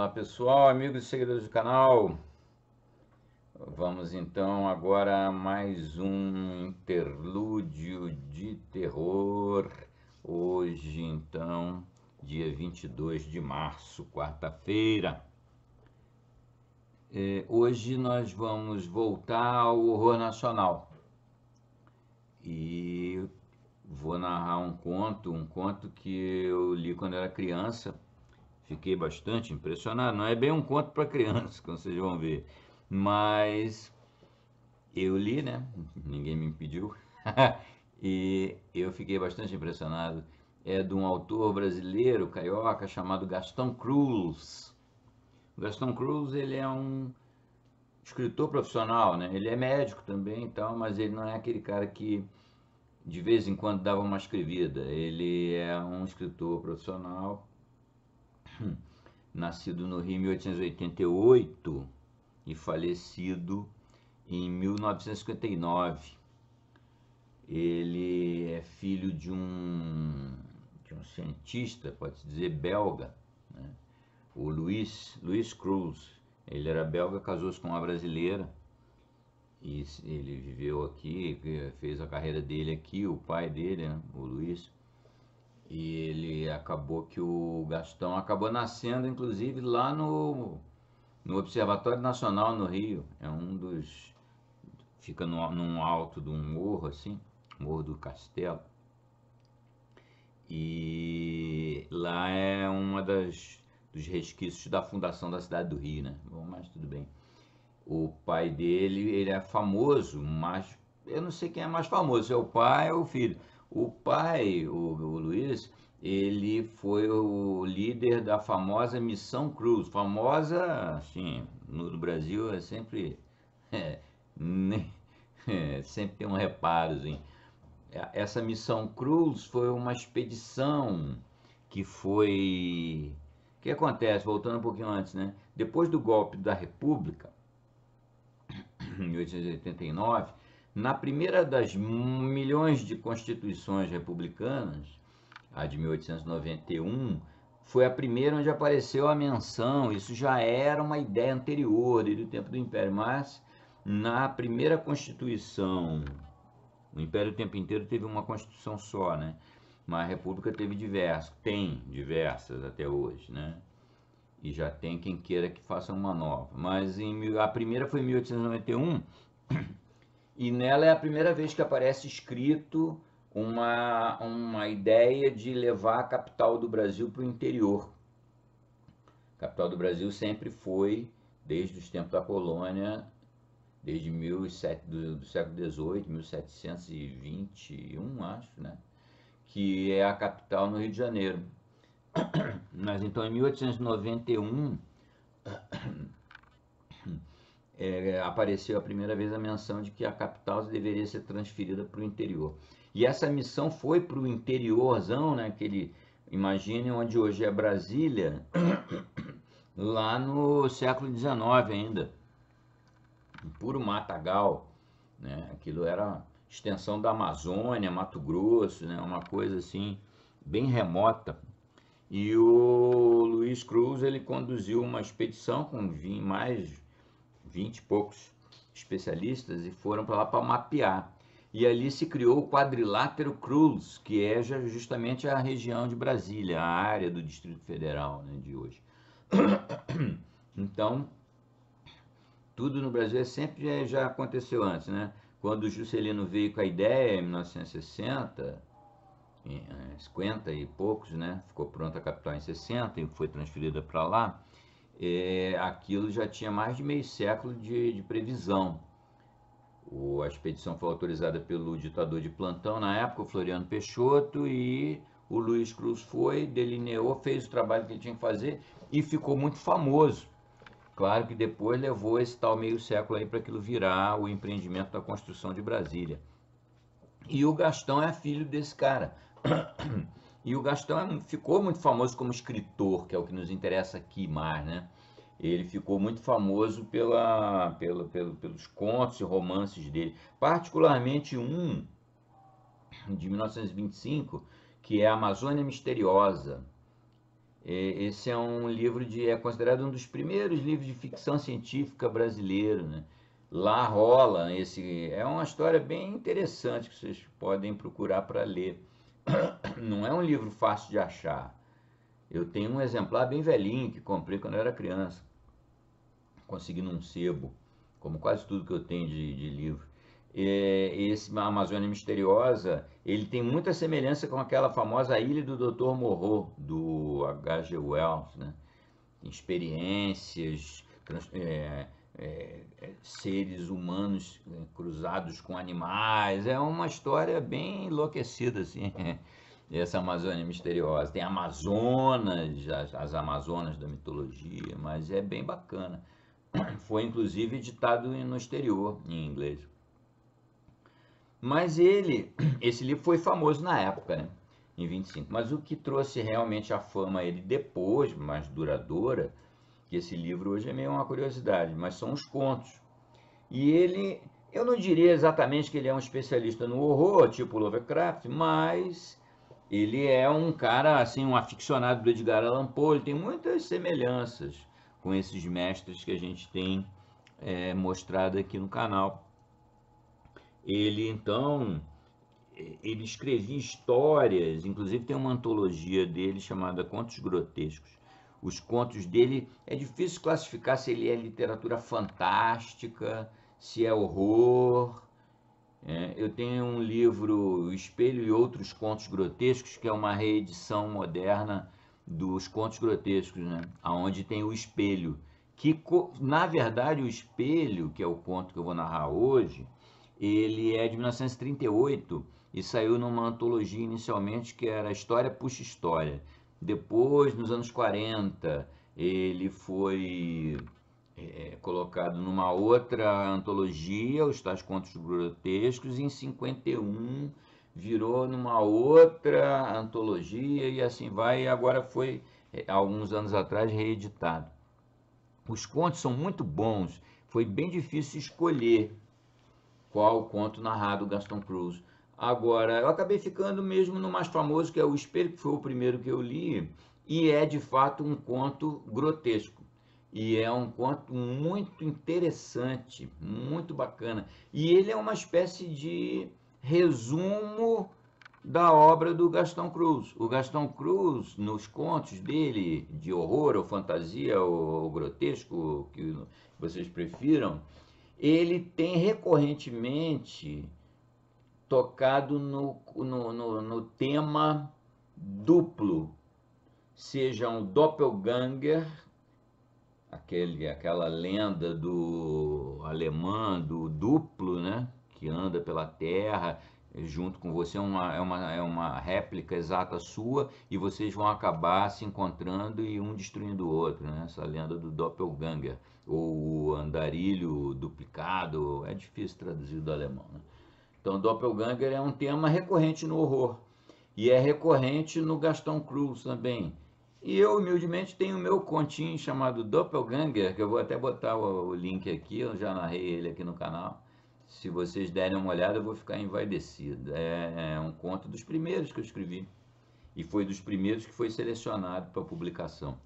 Olá pessoal, amigos e seguidores do canal. Vamos então agora a mais um interlúdio de terror. Hoje então, dia 22 de março, quarta-feira. Hoje nós vamos voltar ao horror nacional. E vou narrar um conto que eu li quando era criança. Fiquei bastante impressionado. Não é bem um conto para criança, como vocês vão ver, mas eu li, né? Ninguém me impediu. E eu fiquei bastante impressionado. É de um autor brasileiro, carioca, chamado Gastão Cruz. O Gastão Cruz, ele é um escritor profissional, né? Ele é médico também e tal, mas ele não é aquele cara que de vez em quando dava uma escrevida. Ele é um escritor profissional, nascido no Rio em 1888 e falecido em 1959. Ele é filho de um cientista, pode-se dizer, belga, né? O Louis Cruz. Ele era belga, casou-se com uma brasileira e ele viveu aqui, fez a carreira dele aqui, o pai dele, né, o Luiz. E ele acabou que o Gastão acabou nascendo, inclusive, lá no Observatório Nacional no Rio. É um dos... Fica num alto de um morro, assim, Morro do Castelo. E lá é dos resquícios da fundação da cidade do Rio, né? Bom, mas tudo bem. O pai dele, ele é famoso, mas eu não sei quem é mais famoso, se é o pai ou o filho. O pai, o Luiz, ele foi o líder da famosa Missão Cruz. Famosa, assim, no Brasil é sempre... É, sempre tem um reparozinho. Essa Missão Cruz foi uma expedição que foi... O que acontece, voltando um pouquinho antes, né? Depois do golpe da República, em 1889, na primeira das milhões de constituições republicanas, a de 1891, foi a primeira onde apareceu a menção. Isso já era uma ideia anterior, desde o tempo do Império, mas na primeira Constituição, o Império o tempo inteiro teve uma Constituição só, né? Mas a República teve tem diversas até hoje, né? E já tem quem queira que faça uma nova. Mas a primeira foi em 1891 e nela é a primeira vez que aparece escrito uma ideia de levar a capital do Brasil para o interior. A capital do Brasil sempre foi, desde os tempos da colônia, desde do século XVIII, 1721, acho, né? Que é a capital no Rio de Janeiro. Mas então em 1891 apareceu a primeira vez a menção de que a capital deveria ser transferida para o interior. E essa missão foi para o interiorzão, né? Imagine onde hoje é Brasília, lá no século XIX ainda, puro matagal, né? Aquilo era extensão da Amazônia, Mato Grosso, né? Uma coisa assim bem remota. E o Luiz Cruz, ele conduziu uma expedição com mais 20 e poucos especialistas e foram para lá para mapear. E ali se criou o Quadrilátero Cruz, que é justamente a região de Brasília, a área do Distrito Federal, né, de hoje. Então, tudo no Brasil sempre já aconteceu antes, né? Quando o Juscelino veio com a ideia em 1960, 50 e poucos, né? Ficou pronta a capital em 60 e foi transferida para lá. Aquilo já tinha mais de meio século de previsão. A expedição foi autorizada pelo ditador de plantão na época, o Floriano Peixoto, e o Luiz Cruz delineou, fez o trabalho que ele tinha que fazer e ficou muito famoso. Claro que depois levou esse tal meio século aí para aquilo virar o empreendimento da construção de Brasília. E o Gastão é filho desse cara. E o Gastão ficou muito famoso como escritor, que é o que nos interessa aqui mais, né? Ele ficou muito famoso pelos contos e romances dele, particularmente um de 1925, que é a Amazônia Misteriosa. Esse é um livro é considerado um dos primeiros livros de ficção científica brasileiro, né? Lá rola é uma história bem interessante que vocês podem procurar para ler. Não é um livro fácil de achar. Eu tenho um exemplar bem velhinho que comprei quando eu era criança, consegui num sebo, como quase tudo que eu tenho de livro. Esse Amazônia Misteriosa, ele tem muita semelhança com aquela famosa Ilha do Dr. Moreau, do H.G. Wells, né? Experiências, seres humanos cruzados com animais, é uma história bem enlouquecida, assim, essa Amazônia Misteriosa. Tem Amazonas, as Amazonas da mitologia, mas é bem bacana. Foi inclusive editado no exterior, em inglês. Mas esse livro foi famoso na época, né? Em 25. Mas o que trouxe realmente a fama a ele depois, mais duradoura, que esse livro hoje é meio uma curiosidade, mas são os contos. E eu não diria exatamente que ele é um especialista no horror, tipo Lovecraft, mas ele é um cara, assim, um aficionado do Edgar Allan Poe, ele tem muitas semelhanças com esses mestres que a gente tem mostrado aqui no canal. Ele, então, ele escrevia histórias, inclusive tem uma antologia dele chamada Contos Grotescos. Os contos dele, é difícil classificar se ele é literatura fantástica, se é horror. Eu tenho um livro, O Espelho e Outros Contos Grotescos, que é uma reedição moderna dos Contos Grotescos, né? Onde tem o espelho, que na verdade o espelho, que é o conto que eu vou narrar hoje, ele é de 1938 e saiu numa antologia inicialmente que era História Puxa História. Depois, nos anos 40, ele foi colocado numa outra antologia, Os Tais Contos Grotescos, e em 51 virou numa outra antologia e assim vai, e agora foi, alguns anos atrás, reeditado. Os contos são muito bons, foi bem difícil escolher qual conto narrado Gaston Cruz. Agora, eu acabei ficando mesmo no mais famoso, que é O Espelho, que foi o primeiro que eu li, e é de fato um conto grotesco. E é um conto muito interessante, muito bacana. E ele é uma espécie de resumo da obra do Gaston Cruz. O Gaston Cruz, nos contos dele, de horror ou fantasia ou grotesco, que vocês prefiram, ele tem recorrentemente tocado no tema duplo, seja um doppelganger, aquela lenda do alemã, do duplo, né, que anda pela terra junto com você, é uma réplica exata sua, e vocês vão acabar se encontrando e um destruindo o outro, né? Essa lenda do doppelganger, ou o andarilho duplicado, é difícil traduzir do alemão, né? Então, doppelganger é um tema recorrente no horror, e é recorrente no Gaston Cruz também. E eu, humildemente, tenho o meu continho chamado Doppelganger, que eu vou até botar o link aqui, eu já narrei ele aqui no canal. Se vocês derem uma olhada, eu vou ficar envaidecido. É um conto dos primeiros que eu escrevi, e foi dos primeiros que foi selecionado para publicação.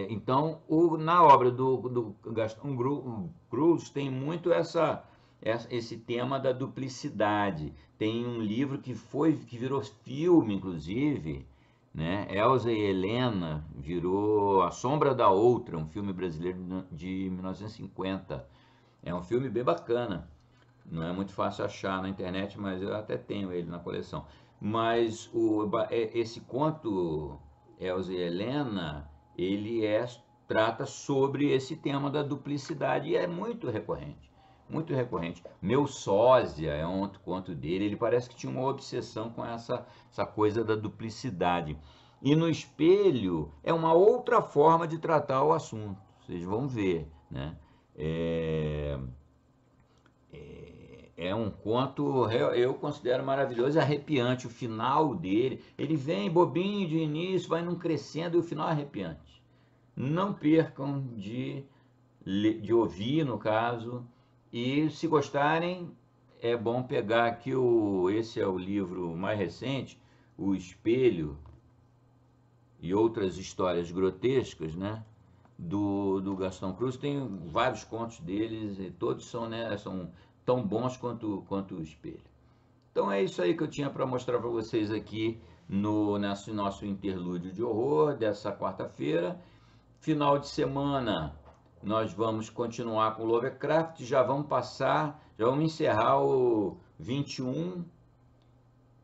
Então, na obra do Gaston Cruz tem muito esse tema da duplicidade. Tem um livro que virou filme, inclusive, né? Elsa e Helena virou A Sombra da Outra, um filme brasileiro de 1950. É um filme bem bacana. Não é muito fácil achar na internet, mas eu até tenho ele na coleção. Mas esse conto, Elsa e Helena, ele trata sobre esse tema da duplicidade e é muito recorrente. Muito recorrente. Meu Sósia é um outro conto dele. Ele parece que tinha uma obsessão com essa coisa da duplicidade. E no espelho é uma outra forma de tratar o assunto. Vocês vão ver, né? É um conto, eu considero maravilhoso e arrepiante. O final dele, ele vem bobinho de início, vai num crescendo e o final é arrepiante. Não percam de ouvir, no caso. E se gostarem, é bom pegar aqui esse é o livro mais recente, O Espelho, e outras histórias grotescas, né, do Gaston Cruz. Tem vários contos deles e todos são, né, são tão bons quanto o Espelho. Então é isso aí que eu tinha para mostrar para vocês aqui nesse nosso interlúdio de horror dessa quarta-feira. Final de semana nós vamos continuar com Lovecraft, já vamos encerrar o 21,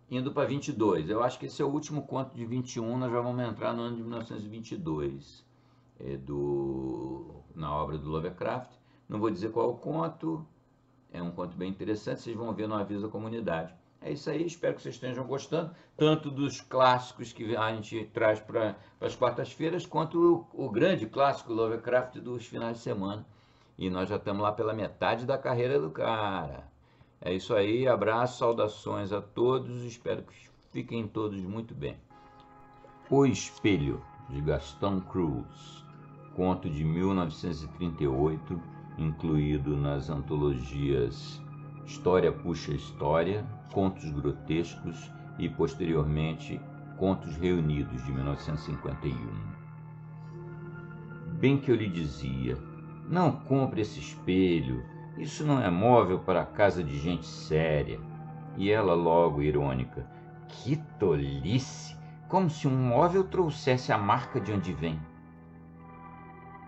indo para 22. Eu acho que esse é o último conto de 21, nós já vamos entrar no ano de 1922, na obra do Lovecraft. Não vou dizer qual é o conto, é um conto bem interessante, vocês vão ver no aviso da comunidade. É isso aí, espero que vocês estejam gostando, tanto dos clássicos que a gente traz para as quartas-feiras, quanto o grande clássico Lovecraft dos finais de semana. E nós já estamos lá pela metade da carreira do cara. É isso aí, abraço, saudações a todos, espero que fiquem todos muito bem. O Espelho, de Gaston Cruz, conto de 1938, incluído nas antologias História Puxa História, Contos Grotescos e, posteriormente, Contos Reunidos, de 1951. Bem que eu lhe dizia, não compre esse espelho, isso não é móvel para a casa de gente séria. E ela logo, irônica, que tolice, como se um móvel trouxesse a marca de onde vem.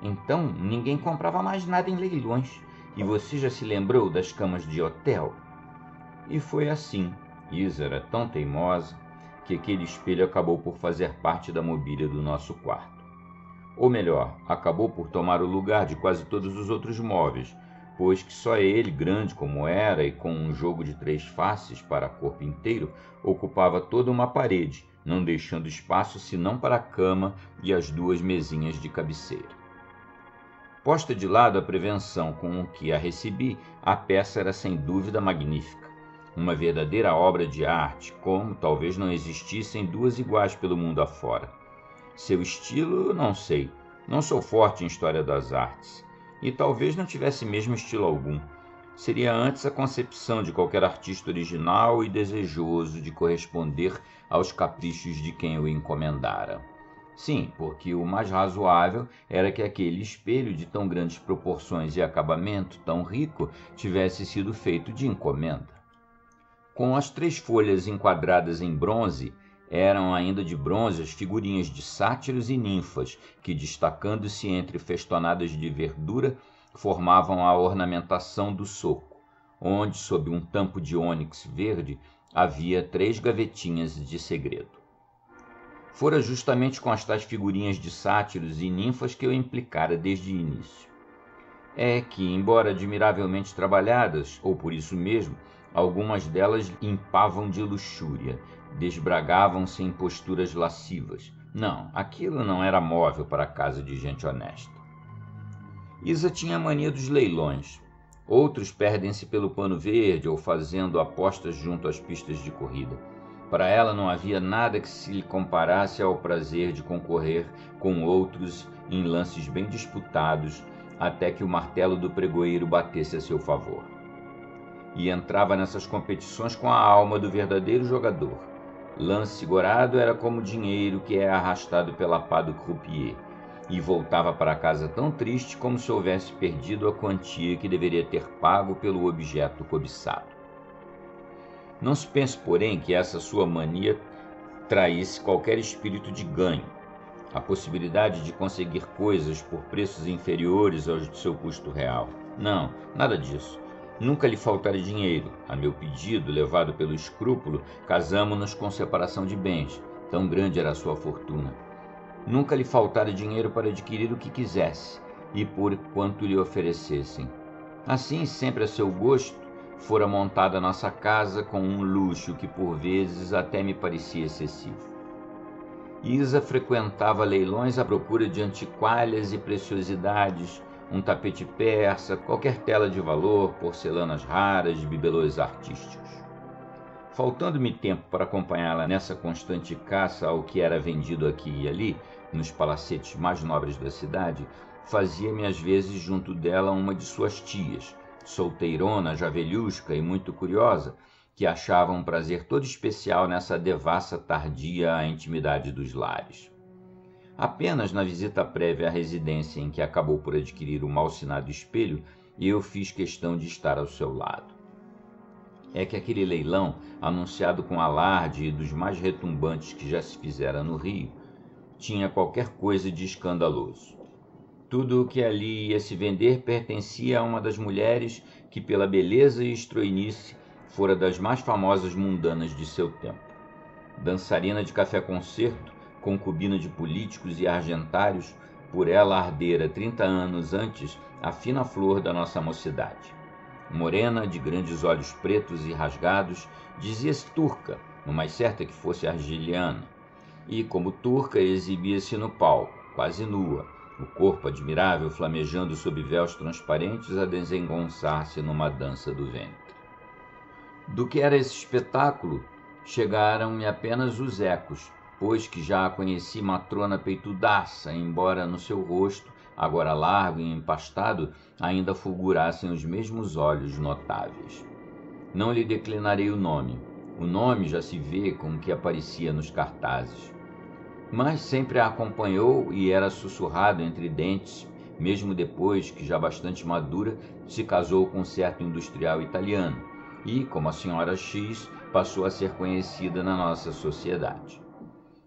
Então, ninguém comprava mais nada em leilões, e você já se lembrou das camas de hotel? E foi assim. Isa era tão teimosa que aquele espelho acabou por fazer parte da mobília do nosso quarto. Ou melhor, acabou por tomar o lugar de quase todos os outros móveis, pois que só ele, grande como era e com um jogo de 3 faces para corpo inteiro, ocupava toda uma parede, não deixando espaço senão para a cama e as 2 mesinhas de cabeceira. Posta de lado a prevenção com que a recebi, a peça era sem dúvida magnífica. Uma verdadeira obra de arte, como talvez não existissem 2 iguais pelo mundo afora. Seu estilo, não sei. Não sou forte em história das artes. E talvez não tivesse mesmo estilo algum. Seria antes a concepção de qualquer artista original e desejoso de corresponder aos caprichos de quem o encomendara. Sim, porque o mais razoável era que aquele espelho de tão grandes proporções e acabamento tão rico tivesse sido feito de encomenda. Com as 3 folhas enquadradas em bronze, eram ainda de bronze as figurinhas de sátiros e ninfas, que, destacando-se entre festonadas de verdura, formavam a ornamentação do soco, onde, sob um tampo de ônix verde, havia 3 gavetinhas de segredo. Fora justamente com as tais figurinhas de sátiros e ninfas que eu implicara desde o início. É que, embora admiravelmente trabalhadas, ou por isso mesmo, algumas delas impavam de luxúria, desbragavam-se em posturas lascivas. Não, aquilo não era móvel para a casa de gente honesta. Isa tinha a mania dos leilões. Outros perdem-se pelo pano verde ou fazendo apostas junto às pistas de corrida. Para ela não havia nada que se lhe comparasse ao prazer de concorrer com outros em lances bem disputados, até que o martelo do pregoeiro batesse a seu favor. E entrava nessas competições com a alma do verdadeiro jogador. Lance gorado era como dinheiro que é arrastado pela pá do croupier, e voltava para casa tão triste como se houvesse perdido a quantia que deveria ter pago pelo objeto cobiçado. Não se pense, porém, que essa sua mania traísse qualquer espírito de ganho. A possibilidade de conseguir coisas por preços inferiores aos de seu custo real. Não, nada disso. Nunca lhe faltara dinheiro. A meu pedido, levado pelo escrúpulo, casamo-nos com separação de bens. Tão grande era a sua fortuna. Nunca lhe faltara dinheiro para adquirir o que quisesse, e por quanto lhe oferecessem. Assim, sempre a seu gosto, fora montada nossa casa com um luxo que por vezes até me parecia excessivo. Isa frequentava leilões à procura de antiqualhas e preciosidades, um tapete persa, qualquer tela de valor, porcelanas raras, bibelôs artísticos. Faltando-me tempo para acompanhá-la nessa constante caça ao que era vendido aqui e ali, nos palacetes mais nobres da cidade, fazia-me às vezes junto dela uma de suas tias, solteirona, javelhusca e muito curiosa, que achava um prazer todo especial nessa devassa tardia à intimidade dos lares. Apenas na visita prévia à residência em que acabou por adquirir o mal-sinado espelho, eu fiz questão de estar ao seu lado. É que aquele leilão, anunciado com alarde e dos mais retumbantes que já se fizera no Rio, tinha qualquer coisa de escandaloso. Tudo o que ali ia se vender pertencia a uma das mulheres que, pela beleza e estroinice, fora das mais famosas mundanas de seu tempo. Dançarina de café-concerto, concubina de políticos e argentários, por ela ardera 30 anos antes a fina flor da nossa mocidade. Morena, de grandes olhos pretos e rasgados, dizia-se turca, no mais certo é que fosse argeliana, e, como turca, exibia-se no palco, quase nua, o corpo admirável flamejando sob véus transparentes a desengonçar-se numa dança do ventre. Do que era esse espetáculo, chegaram-me apenas os ecos, pois que já a conheci matrona peitudaça, embora no seu rosto, agora largo e empastado, ainda fulgurassem os mesmos olhos notáveis. Não lhe declinarei o nome já se vê com o que aparecia nos cartazes. Mas sempre a acompanhou e era sussurrado entre dentes, mesmo depois que, já bastante madura, se casou com certo industrial italiano e, como a senhora X, passou a ser conhecida na nossa sociedade.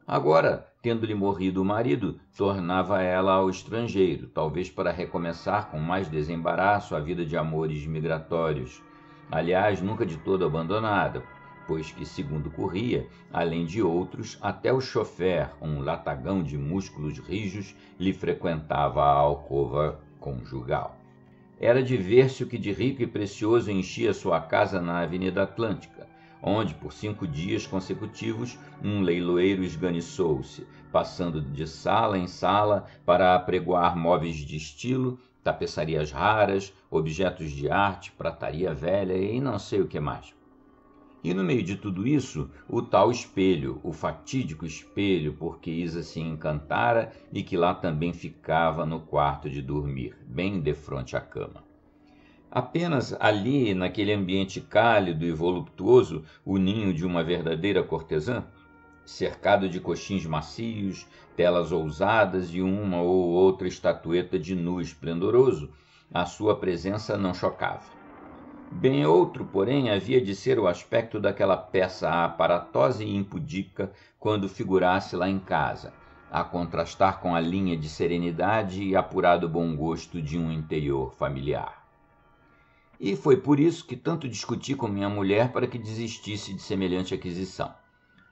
Agora, tendo-lhe morrido o marido, tornava ela ao estrangeiro, talvez para recomeçar com mais desembaraço a vida de amores migratórios. Aliás, nunca de todo abandonada, pois que, segundo corria, além de outros, até o chofer, um latagão de músculos rijos, lhe frequentava a alcova conjugal. Era de ver-se o que de rico e precioso enchia sua casa na Avenida Atlântica, onde, por 5 dias consecutivos, um leiloeiro esganiçou-se, passando de sala em sala para apregoar móveis de estilo, tapeçarias raras, objetos de arte, prataria velha e não sei o que mais. E no meio de tudo isso, o tal espelho, o fatídico espelho por que Isa se encantara e que lá também ficava no quarto de dormir, bem defronte à cama. Apenas ali, naquele ambiente cálido e voluptuoso, o ninho de uma verdadeira cortesã, cercado de coxins macios, telas ousadas e uma ou outra estatueta de nu esplendoroso, a sua presença não chocava. Bem outro, porém, havia de ser o aspecto daquela peça aparatosa e impudica quando figurasse lá em casa, a contrastar com a linha de serenidade e apurado bom gosto de um interior familiar. E foi por isso que tanto discuti com minha mulher para que desistisse de semelhante aquisição.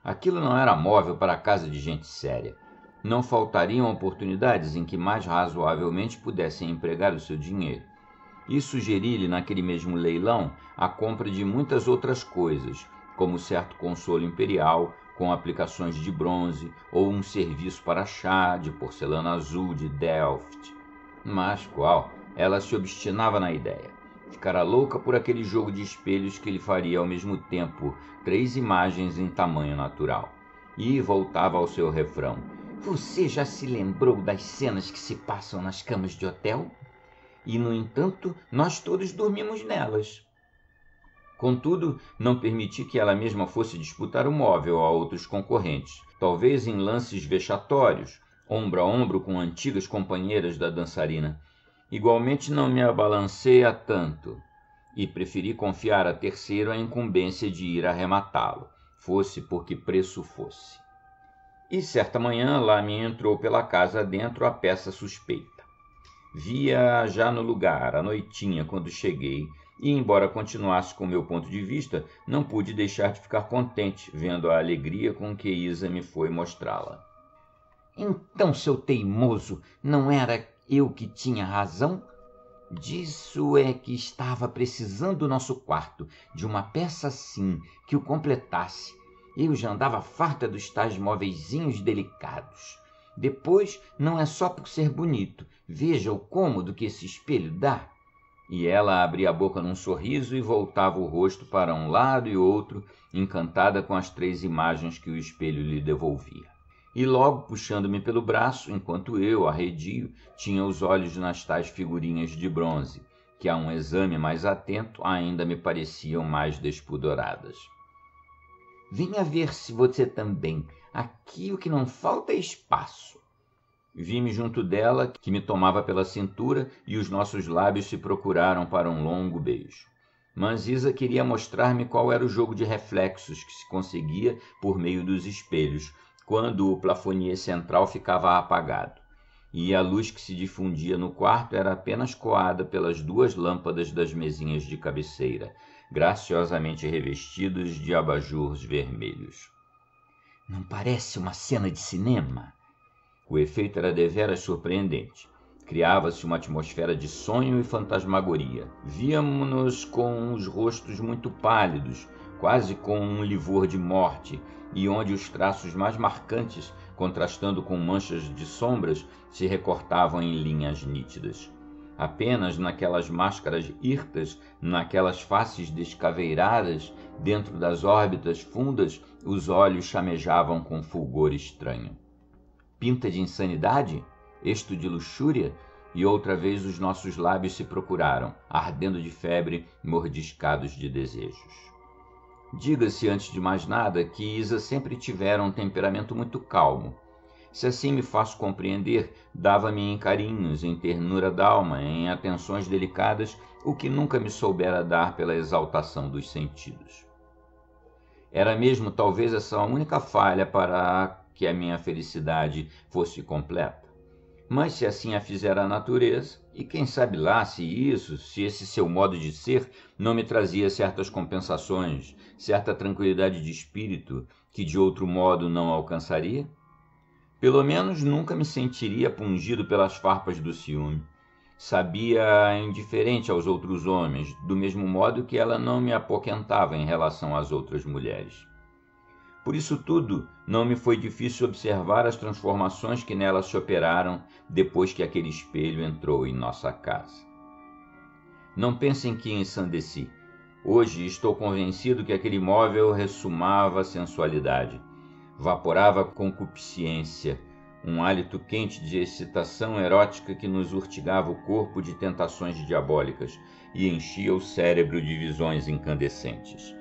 Aquilo não era móvel para a casa de gente séria. Não faltariam oportunidades em que mais razoavelmente pudessem empregar o seu dinheiro. E sugeri-lhe naquele mesmo leilão a compra de muitas outras coisas, como certo consolo imperial, com aplicações de bronze, ou um serviço para chá de porcelana azul de Delft. Mas qual? Ela se obstinava na ideia. Ficara louca por aquele jogo de espelhos que lhe faria ao mesmo tempo 3 imagens em tamanho natural. E voltava ao seu refrão. Você já se lembrou das cenas que se passam nas camas de hotel? E, no entanto, nós todos dormimos nelas. Contudo, não permiti que ela mesma fosse disputar o móvel a outros concorrentes, talvez em lances vexatórios, ombro a ombro com antigas companheiras da dançarina. Igualmente não me abalancei a tanto, e preferi confiar a terceiro a incumbência de ir arrematá-lo, fosse por que preço fosse. E certa manhã lá me entrou pela casa dentro a peça suspeita. Via já no lugar, à noitinha, quando cheguei, e, embora continuasse com meu ponto de vista, não pude deixar de ficar contente, vendo a alegria com que Isa me foi mostrá-la. Então, seu teimoso, não era eu que tinha razão? Disso é que estava precisando o nosso quarto, de uma peça assim, que o completasse. Eu já andava farta dos tais móveizinhos delicados. Depois, não é só por ser bonito. Veja o cômodo que esse espelho dá. E ela abria a boca num sorriso e voltava o rosto para um lado e outro, encantada com as 3 imagens que o espelho lhe devolvia. E logo, puxando-me pelo braço, enquanto eu, arredio, tinha os olhos nas tais figurinhas de bronze, que a um exame mais atento ainda me pareciam mais despudoradas. Venha ver se você também. Aqui o que não falta é espaço. Vi-me junto dela, que me tomava pela cintura, e os nossos lábios se procuraram para um longo beijo. Mas Isa queria mostrar-me qual era o jogo de reflexos que se conseguia por meio dos espelhos, quando o plafonier central ficava apagado, e a luz que se difundia no quarto era apenas coada pelas duas lâmpadas das mesinhas de cabeceira, graciosamente revestidos de abajures vermelhos. Não parece uma cena de cinema? O efeito era deveras surpreendente. Criava-se uma atmosfera de sonho e fantasmagoria. Víamos-nos com os rostos muito pálidos, quase com um livor de morte, e onde os traços mais marcantes, contrastando com manchas de sombras, se recortavam em linhas nítidas. Apenas naquelas máscaras hirtas, naquelas faces descaveiradas, dentro das órbitas fundas, os olhos chamejavam com fulgor estranho. Pinta de insanidade? Esto de luxúria? E outra vez os nossos lábios se procuraram, ardendo de febre, mordiscados de desejos. Diga-se, antes de mais nada, que Isa sempre tivera um temperamento muito calmo. Se assim me faço compreender, dava-me em carinhos, em ternura d'alma, em atenções delicadas, o que nunca me soubera dar pela exaltação dos sentidos. Era mesmo talvez essa a única falha para que a minha felicidade fosse completa. Mas se assim a fizera a natureza, e quem sabe lá se esse seu modo de ser não me trazia certas compensações, certa tranquilidade de espírito que de outro modo não alcançaria? Pelo menos nunca me sentiria pungido pelas farpas do ciúme. Sabia indiferente aos outros homens, do mesmo modo que ela não me apoquentava em relação às outras mulheres. Por isso tudo, não me foi difícil observar as transformações que nela se operaram depois que aquele espelho entrou em nossa casa. Não pensem que ensandeci. Hoje estou convencido que aquele móvel ressumava sensualidade, vaporava concupiscência, um hálito quente de excitação erótica que nos urtigava o corpo de tentações diabólicas e enchia o cérebro de visões incandescentes.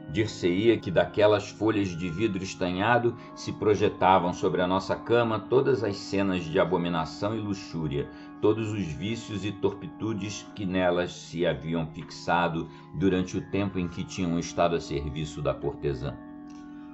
Dir-se-ia que daquelas folhas de vidro estanhado se projetavam sobre a nossa cama todas as cenas de abominação e luxúria, todos os vícios e torpitudes que nelas se haviam fixado durante o tempo em que tinham estado a serviço da cortesã.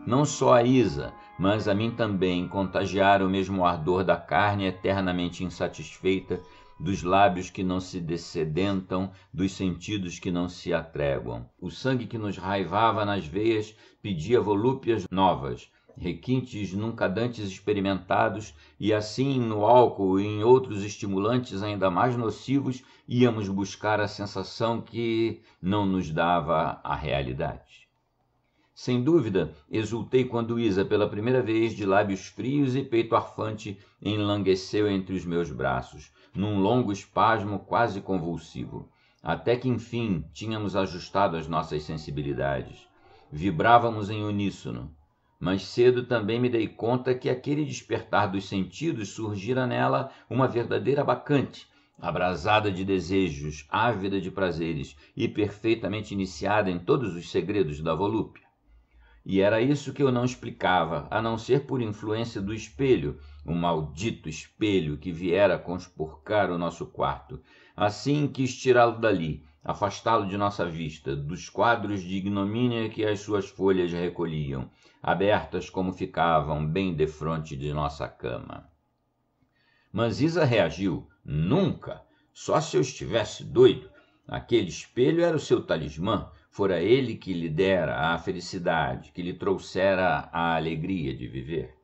Não só a Isa, mas a mim também contagiara o mesmo ardor da carne eternamente insatisfeita, dos lábios que não se dessedentam, dos sentidos que não se atreguam. O sangue que nos raivava nas veias pedia volúpias novas, requintes nunca dantes experimentados, e assim no álcool e em outros estimulantes ainda mais nocivos íamos buscar a sensação que não nos dava a realidade. Sem dúvida, exultei quando Isa, pela primeira vez, de lábios frios e peito arfante, enlangueceu entre os meus braços, num longo espasmo quase convulsivo, até que, enfim, tínhamos ajustado as nossas sensibilidades. Vibrávamos em uníssono, mas cedo também me dei conta que aquele despertar dos sentidos surgira nela uma verdadeira bacante, abrasada de desejos, ávida de prazeres e perfeitamente iniciada em todos os segredos da volúpia. E era isso que eu não explicava, a não ser por influência do espelho, o maldito espelho que viera conspurcar o nosso quarto. Assim quis tirá-lo dali, afastá-lo de nossa vista, dos quadros de ignomínia que as suas folhas recolhiam, abertas como ficavam bem defronte de nossa cama. Mas Isa reagiu. Nunca! Só se eu estivesse doido. Aquele espelho era o seu talismã. Fora ele que lhe dera a felicidade, que lhe trouxera a alegria de viver.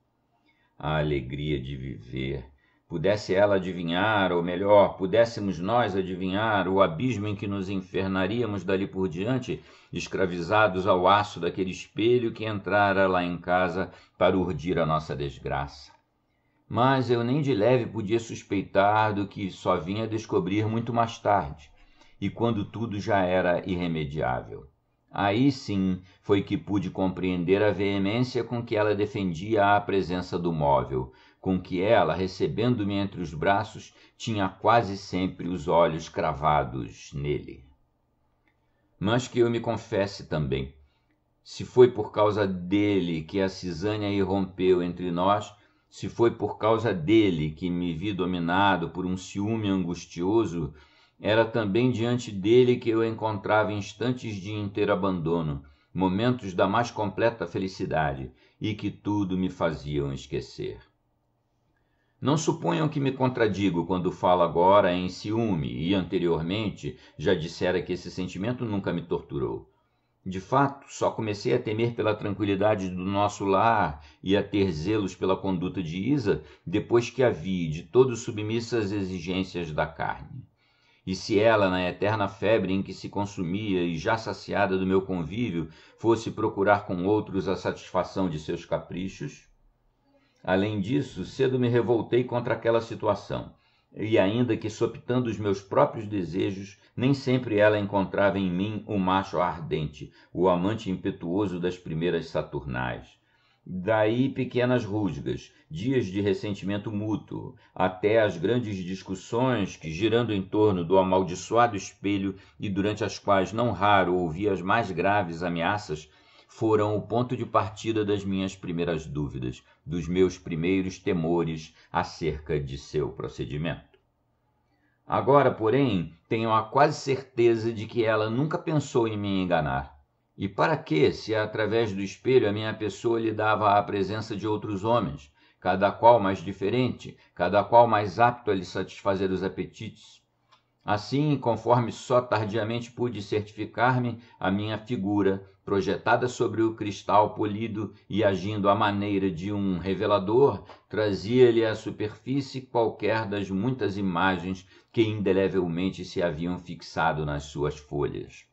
A alegria de viver. Pudesse ela adivinhar, ou melhor, pudéssemos nós adivinhar o abismo em que nos infernaríamos dali por diante, escravizados ao aço daquele espelho que entrara lá em casa para urdir a nossa desgraça. Mas eu nem de leve podia suspeitar do que só vinha descobrir muito mais tarde, e quando tudo já era irremediável. Aí sim foi que pude compreender a veemência com que ela defendia a presença do móvel, com que ela, recebendo-me entre os braços, tinha quase sempre os olhos cravados nele. Mas que eu me confesse também, se foi por causa dele que a cisânia irrompeu entre nós, Se foi por causa dele que me vi dominado por um ciúme angustioso, era também diante dele que eu encontrava instantes de inteiro abandono, momentos da mais completa felicidade, e que tudo me faziam esquecer. Não suponham que me contradigo quando falo agora em ciúme, e anteriormente já dissera que esse sentimento nunca me torturou. De fato, só comecei a temer pela tranquilidade do nosso lar e a ter zelos pela conduta de Isa depois que a vi de todo submissa às exigências da carne. E se ela, na eterna febre em que se consumia e já saciada do meu convívio, fosse procurar com outros a satisfação de seus caprichos? Além disso, cedo me revoltei contra aquela situação, e ainda que sopitando os meus próprios desejos, nem sempre ela encontrava em mim o macho ardente, o amante impetuoso das primeiras saturnais. Daí pequenas rusgas, dias de ressentimento mútuo, até as grandes discussões que, girando em torno do amaldiçoado espelho e durante as quais não raro ouvi as mais graves ameaças, foram o ponto de partida das minhas primeiras dúvidas, dos meus primeiros temores acerca de seu procedimento. Agora, porém, tenho a quase certeza de que ela nunca pensou em me enganar. E para que, se através do espelho a minha pessoa lhe dava a presença de outros homens, cada qual mais diferente, cada qual mais apto a lhe satisfazer os apetites? Assim, conforme só tardiamente pude certificar-me, a minha figura, projetada sobre o cristal polido e agindo à maneira de um revelador, trazia-lhe à superfície qualquer das muitas imagens que indelevelmente se haviam fixado nas suas folhas.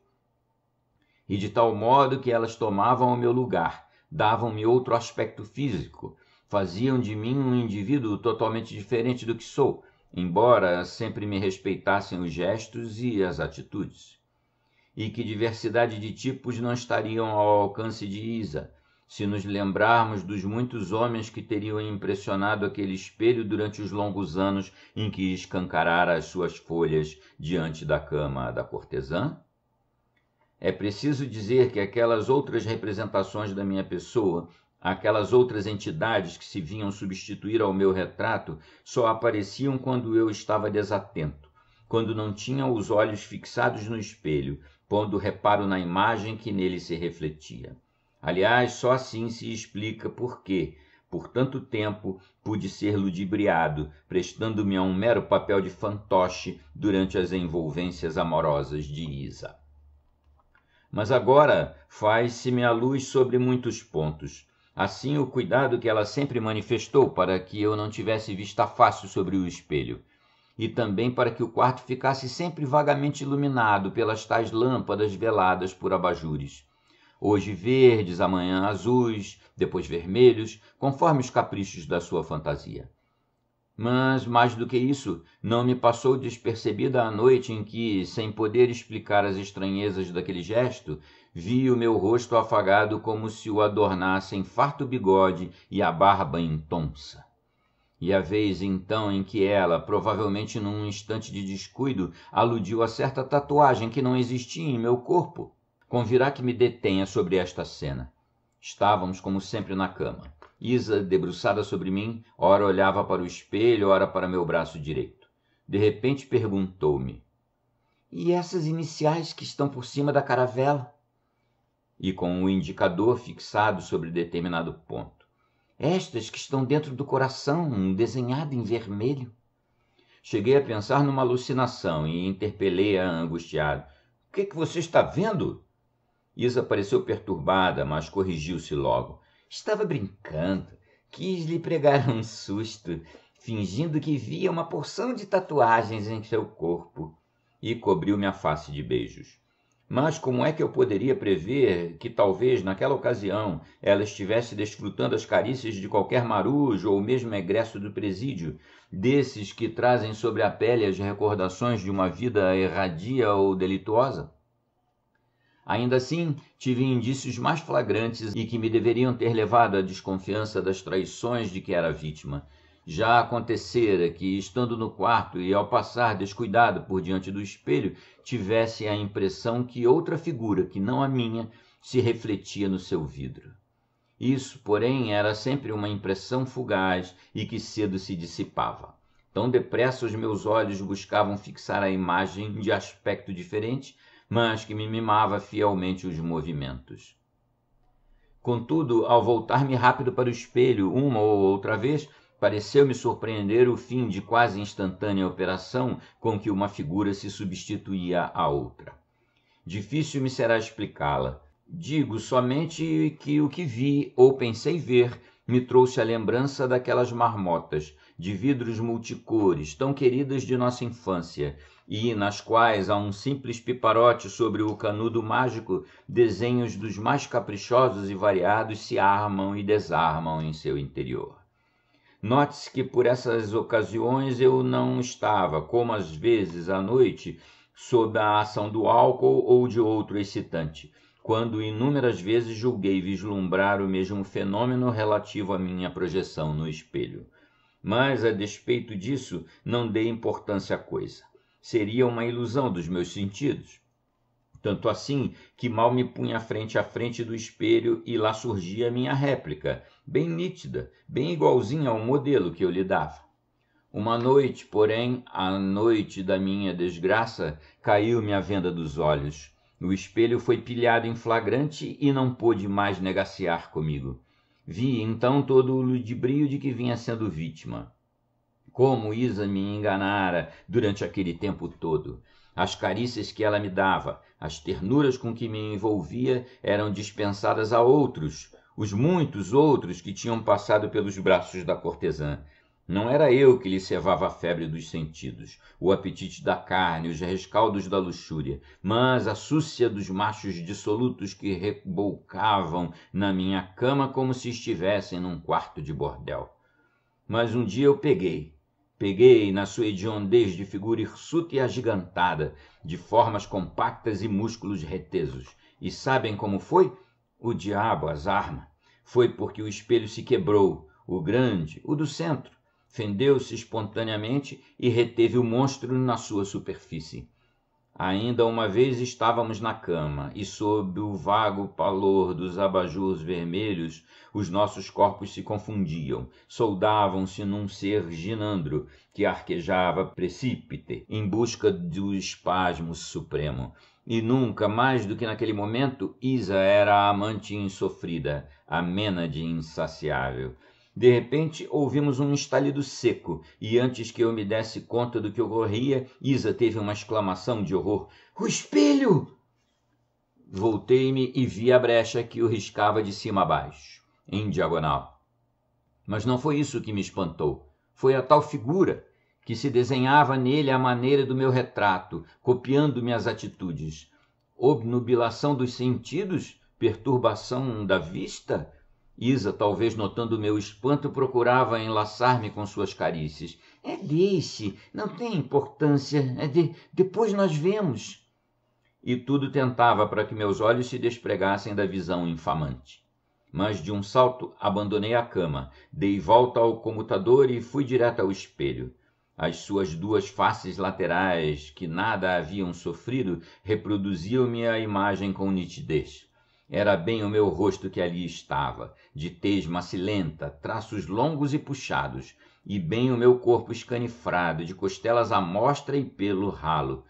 E de tal modo que elas tomavam o meu lugar, davam-me outro aspecto físico, faziam de mim um indivíduo totalmente diferente do que sou, embora sempre me respeitassem os gestos e as atitudes. E que diversidade de tipos não estariam ao alcance de Isa, se nos lembrarmos dos muitos homens que teriam impressionado aquele espelho durante os longos anos em que escancarara as suas folhas diante da cama da cortesã? É preciso dizer que aquelas outras representações da minha pessoa, aquelas outras entidades que se vinham substituir ao meu retrato, só apareciam quando eu estava desatento, quando não tinha os olhos fixados no espelho, pondo reparo na imagem que nele se refletia. Aliás, só assim se explica por que, por tanto tempo, pude ser ludibriado, prestando-me a um mero papel de fantoche durante as envolvências amorosas de Isa. Mas agora faz-se-me a luz sobre muitos pontos. Assim, o cuidado que ela sempre manifestou para que eu não tivesse vista fácil sobre o espelho, e também para que o quarto ficasse sempre vagamente iluminado pelas tais lâmpadas veladas por abajures, hoje verdes, amanhã azuis, depois vermelhos, conforme os caprichos da sua fantasia. Mas, mais do que isso, não me passou despercebida a noite em que, sem poder explicar as estranhezas daquele gesto, vi o meu rosto afagado como se o adornassem farto bigode e a barba intonsa. E a vez então em que ela, provavelmente num instante de descuido, aludiu a certa tatuagem que não existia em meu corpo, convirá que me detenha sobre esta cena. Estávamos, como sempre, na cama. Isa, debruçada sobre mim, ora olhava para o espelho, ora para meu braço direito. De repente perguntou-me: "E essas iniciais que estão por cima da caravela?" E com o indicador fixado sobre determinado ponto: "Estas que estão dentro do coração, desenhado em vermelho?" Cheguei a pensar numa alucinação e interpelei-a angustiado: "O que você está vendo?" Isa pareceu perturbada, mas corrigiu-se logo. "Estava brincando. Quis lhe pregar um susto, fingindo que via uma porção de tatuagens em seu corpo." E cobriu-me a face de beijos. Mas como é que eu poderia prever que talvez naquela ocasião ela estivesse desfrutando as carícias de qualquer marujo ou mesmo egresso do presídio, desses que trazem sobre a pele as recordações de uma vida erradia ou delituosa? Ainda assim, tive indícios mais flagrantes e que me deveriam ter levado à desconfiança das traições de que era vítima. Já acontecera que, estando no quarto e ao passar descuidado por diante do espelho, tivesse a impressão que outra figura, que não a minha, se refletia no seu vidro. Isso, porém, era sempre uma impressão fugaz e que cedo se dissipava. Tão depressa os meus olhos buscavam fixar a imagem de aspecto diferente, mas que me mimava fielmente os movimentos. Contudo, ao voltar-me rápido para o espelho uma ou outra vez, pareceu-me surpreender o fim de quase instantânea operação com que uma figura se substituía à outra. Difícil me será explicá-la. Digo somente que o que vi ou pensei ver me trouxe a lembrança daquelas marmotas de vidros multicores tão queridas de nossa infância e nas quais há um simples piparote sobre o canudo mágico, desenhos dos mais caprichosos e variados se armam e desarmam em seu interior. Note-se que por essas ocasiões eu não estava, como às vezes à noite, sob a ação do álcool ou de outro excitante, quando inúmeras vezes julguei vislumbrar o mesmo fenômeno relativo à minha projeção no espelho. Mas, a despeito disso, não dei importância à coisa. Seria uma ilusão dos meus sentidos. Tanto assim que mal me punha frente a frente do espelho e lá surgia a minha réplica, bem nítida, bem igualzinha ao modelo que eu lhe dava. Uma noite, porém, a noite da minha desgraça, caiu-me a venda dos olhos. O espelho foi pilhado em flagrante e não pôde mais negaciar comigo. Vi então todo o ludibrio de que vinha sendo vítima. Como Isa me enganara durante aquele tempo todo. As carícias que ela me dava, as ternuras com que me envolvia eram dispensadas a outros, os muitos outros que tinham passado pelos braços da cortesã. Não era eu que lhe cevava a febre dos sentidos, o apetite da carne, os rescaldos da luxúria, mas a súcia dos machos dissolutos que rebolcavam na minha cama como se estivessem num quarto de bordel. Mas um dia eu peguei na sua hediondez de figura hirsuta e agigantada, de formas compactas e músculos retesos. E sabem como foi? O diabo as arma. Foi porque o espelho se quebrou, o grande, o do centro, fendeu-se espontaneamente e reteve o monstro na sua superfície. Ainda uma vez estávamos na cama, e sob o vago palor dos abajures vermelhos, os nossos corpos se confundiam, soldavam-se num ser ginandro, que arquejava precípite, em busca do espasmo supremo. E nunca, mais do que naquele momento, Isa era a amante insofrida, a mênade insaciável. De repente, ouvimos um estalido seco, e antes que eu me desse conta do que ocorria, Isa teve uma exclamação de horror. — O espelho! Voltei-me e vi a brecha que o riscava de cima a baixo, em diagonal. Mas não foi isso que me espantou. Foi a tal figura, que se desenhava nele à maneira do meu retrato, copiando minhas atitudes. Obnubilação dos sentidos? Perturbação da vista? Isa, talvez notando o meu espanto, procurava enlaçar-me com suas carícias. — Deixe, não tem importância, depois nós vemos. E tudo tentava para que meus olhos se despregassem da visão infamante. Mas de um salto abandonei a cama, dei volta ao comutador e fui direto ao espelho. As suas duas faces laterais, que nada haviam sofrido, reproduziam-me a imagem com nitidez. Era bem o meu rosto que ali estava, de tez macilenta, traços longos e puxados, e bem o meu corpo escanifrado, de costelas à mostra e pelo ralo.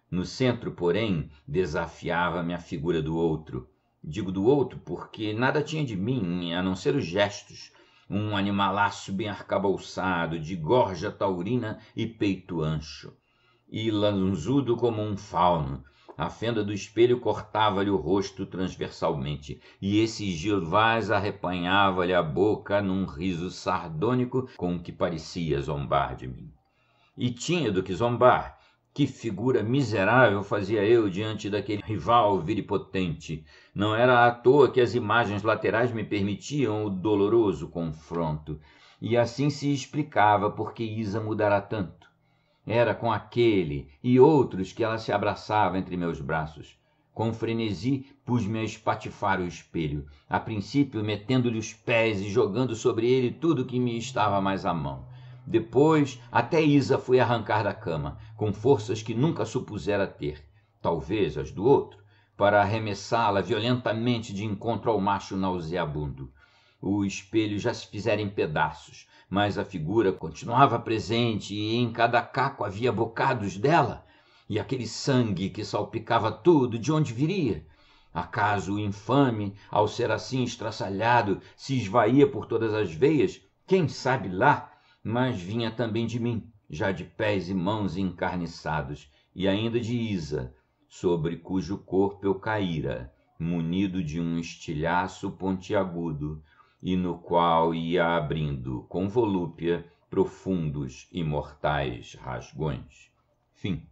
No centro, porém, desafiava-me a figura do outro. Digo do outro porque nada tinha de mim, a não ser os gestos. Um animalaço bem arcabouçado, de gorja taurina e peito ancho. E lanzudo como um fauno. A fenda do espelho cortava-lhe o rosto transversalmente, e esse gilvaz arrepanhava-lhe a boca num riso sardônico com que parecia zombar de mim. E tinha do que zombar. Que figura miserável fazia eu diante daquele rival viripotente. Não era à toa que as imagens laterais me permitiam o doloroso confronto. E assim se explicava por que Isa mudara tanto. Era com aquele e outros que ela se abraçava entre meus braços. Com frenesi, pus-me a espatifar o espelho, a princípio metendo-lhe os pés e jogando sobre ele tudo que me estava mais à mão. Depois, até Isa fui arrancar da cama, com forças que nunca supusera ter, talvez as do outro, para arremessá-la violentamente de encontro ao macho nauseabundo. o espelho já se fizera em pedaços, mas a figura continuava presente e em cada caco havia bocados dela. E aquele sangue que salpicava tudo, de onde viria? Acaso o infame, ao ser assim estraçalhado, se esvaía por todas as veias? Quem sabe lá? Mas vinha também de mim, já de pés e mãos encarniçados, e ainda de Isa, sobre cujo corpo eu caíra, munido de um estilhaço pontiagudo, e no qual ia abrindo, com volúpia, profundos e mortais rasgões. Fim.